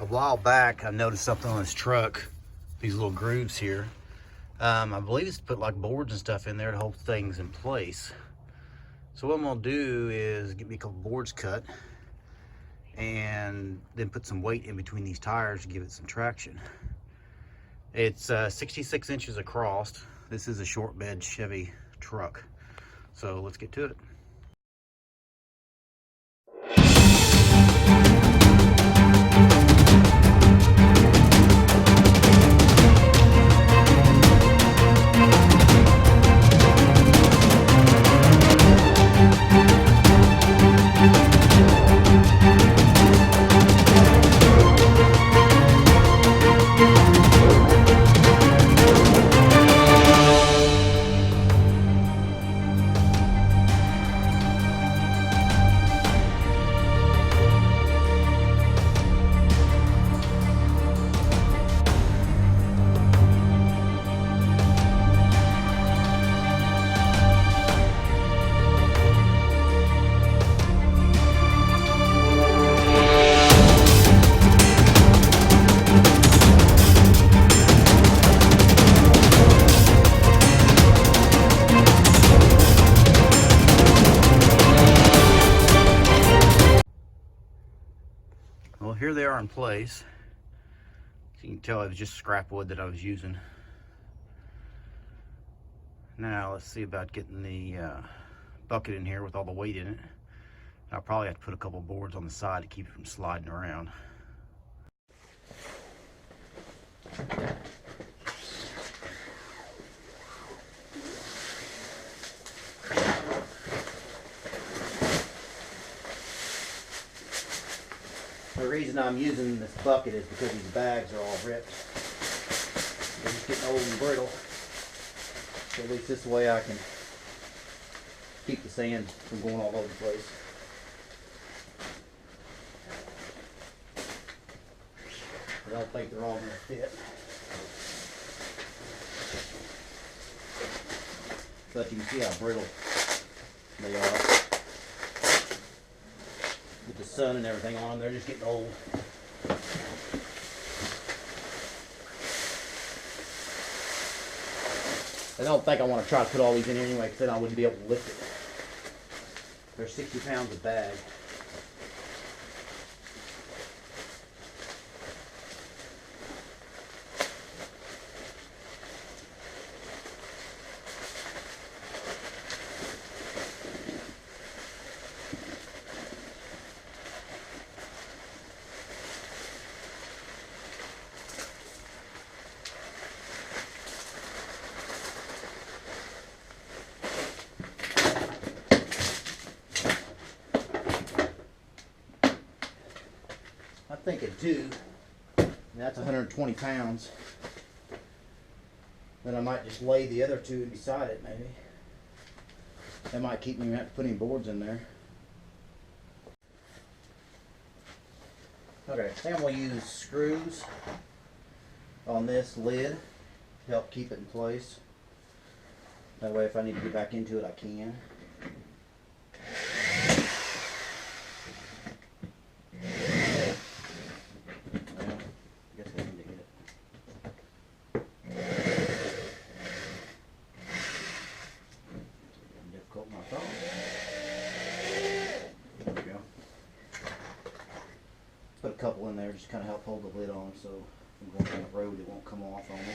A while back, I noticed something on this truck, these little grooves here. I believe it's to put like boards and stuff in there to hold things in place. So what I'm gonna do is get me a couple boards cut and then put some weight in between these tires to give it some traction. It's 66 inches across. This is a short bed Chevy truck. So let's get to it. Well, here they are in place. So you can tell it was just scrap wood that I was using. Now let's see about getting the bucket in here with all the weight in it. I'll probably have to put a couple boards on the side to keep it from sliding around. The reason I'm using this bucket is because these bags are all ripped. They're just getting old and brittle. So at least this way I can keep the sand from going all over the place. I don't think they're all going to fit. But you can see how brittle they are. With the sun and everything on them, they're just getting old. I don't think I want to try to put all these in here anyway, because then I wouldn't be able to lift it. They're 60 pounds a bag. I think at 2, that's 120 pounds. Then I might just lay the other 2 beside it, maybe. That might keep me from having to put any boards in there. Okay, I think I'm going to use screws on this lid to help keep it in place. That way if I need to get back into it, I can. Put a couple in there just to kind of help hold the lid on, so if I'm going down the road it won't come off on me.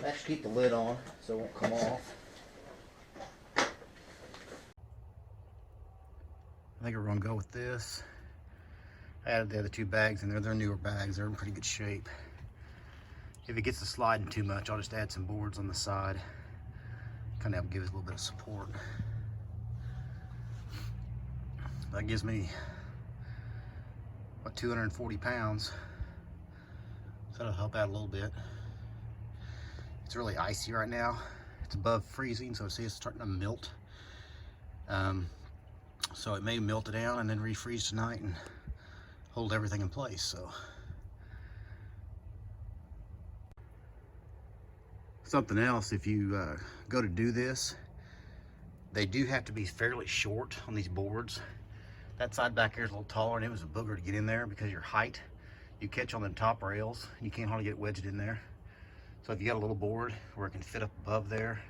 That should keep the lid on so it won't come off. I think we're going to go with this. I added the other 2 bags in there. They're newer bags. They're in pretty good shape. If it gets to sliding too much, I'll just add some boards on the side. Kind of help give it a little bit of support. That gives me, what, 240 pounds. So that'll help out a little bit. It's really icy right now. It's above freezing, so see it's starting to melt. So it may melt it down and then refreeze tonight and hold everything in place. So something else, if you go to do this, they do have to be fairly short on these boards. That side back here is a little taller, and it was a booger to get in there because of your height. You catch on the top rails, and you can't hardly get it wedged in there. So if you got a little board where it can fit up above there,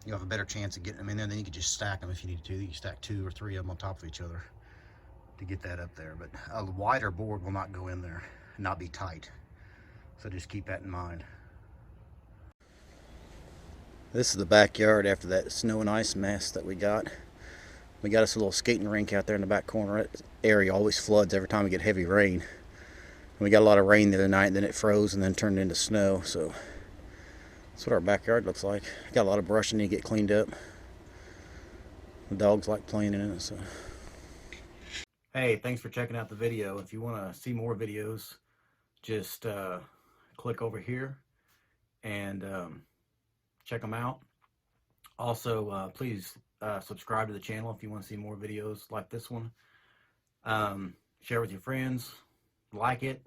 you have a better chance of getting them in there. Then you can just stack them if you need to. You can stack 2 or 3 of them on top of each other to get that up there. But a wider board will not go in there and not be tight. So just keep that in mind. This is the backyard after that snow and ice mess that we got. We got us a little skating rink out there in the back corner. That area always floods every time we get heavy rain. And we got a lot of rain the other night, and then it froze and then turned into snow. So that's what our backyard looks like. Got a lot of brush that need to get cleaned up. The dogs like playing in it. So. Hey, thanks for checking out the video. If you want to see more videos, just click over here and check them out. Also, please subscribe to the channel if you want to see more videos like this one. Share with your friends, like it,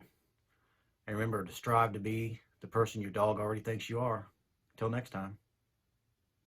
and remember to strive to be the person your dog already thinks you are. Until next time.